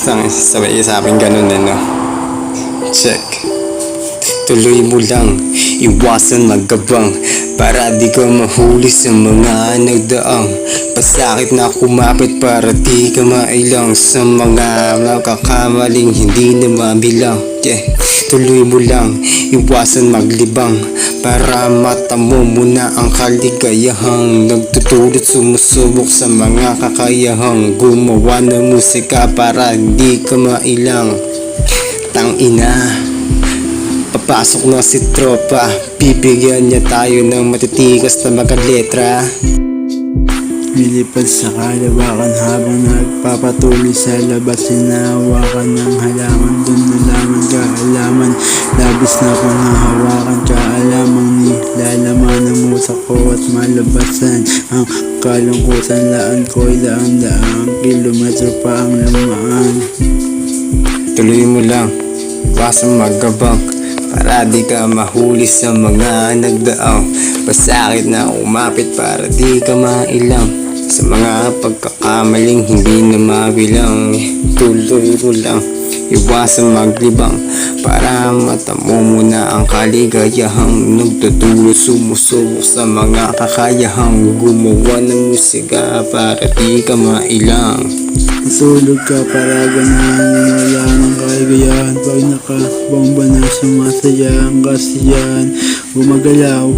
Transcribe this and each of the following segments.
Sabay sa akin ganun eh, no? Check. Tuloy mo lang, iwasan magabang, para di ka mahuli sa mga nagdaang pasakit na kumapit, para di ka mailang sa mga makakamaling hindi na mabilang. Yeah. Tuloy mo lang, iwasan maglibang, para matamo mo na ang kaligayahang nagtutulot sumusubok sa mga kakayahang gumawa ng musika para hindi ka mailang. Tangina, papasok na si tropa, bibigyan niya tayo ng matitigas na mga letra. Lilipad sa kalawakan habang nagpapatuloy sa labas. Hinahawakan ng halaman, dun nalaman kaalaman. Labis na kong nahawakan kaalamang nilalaman ng utak ko at malabasan ang kalungkutan. Laan ko'y daang kilometro pa ang lamaan. Tuloy mo lang, iwasan magabang, para di ka mahuli sa mga nagdaang pasakit na umapit, para di ka mailang sa mga pagkakamaling hindi na mabilang. Tuloy mo lang, iwasan maglibang, para matamo mo na ang kaligayahang nagtutulot sumusubok sa mga kakayahang gumawa ng musika para di ka mailang. Matulog ka para ganahan, wala ng kaligayahan. Pag nakabomba na sumasaya ang kasiyahan. Gumagalaw,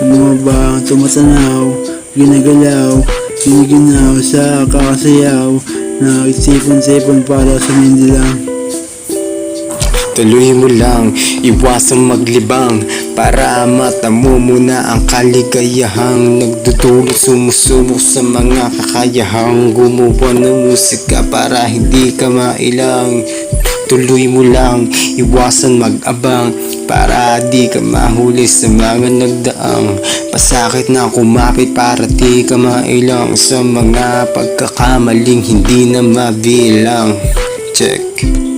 bumabang, tumatanaw, ginagalaw, giniginaw sa kakasayaw. Nagsipon-sipon para sa lang. Tuloy mo lang, iwasan maglibang, para matamo mo na ang kaligayahang nagdudulot sumusubok sa mga kakayahang gumawa ng musika para hindi ka mailang. Tuloy mo lang, iwasan mag-abang, para di ka mahuli sa mga nagdaang pasakit na kumapit, para di ka mailang sa mga pagkakamaling hindi na mabilang. Check.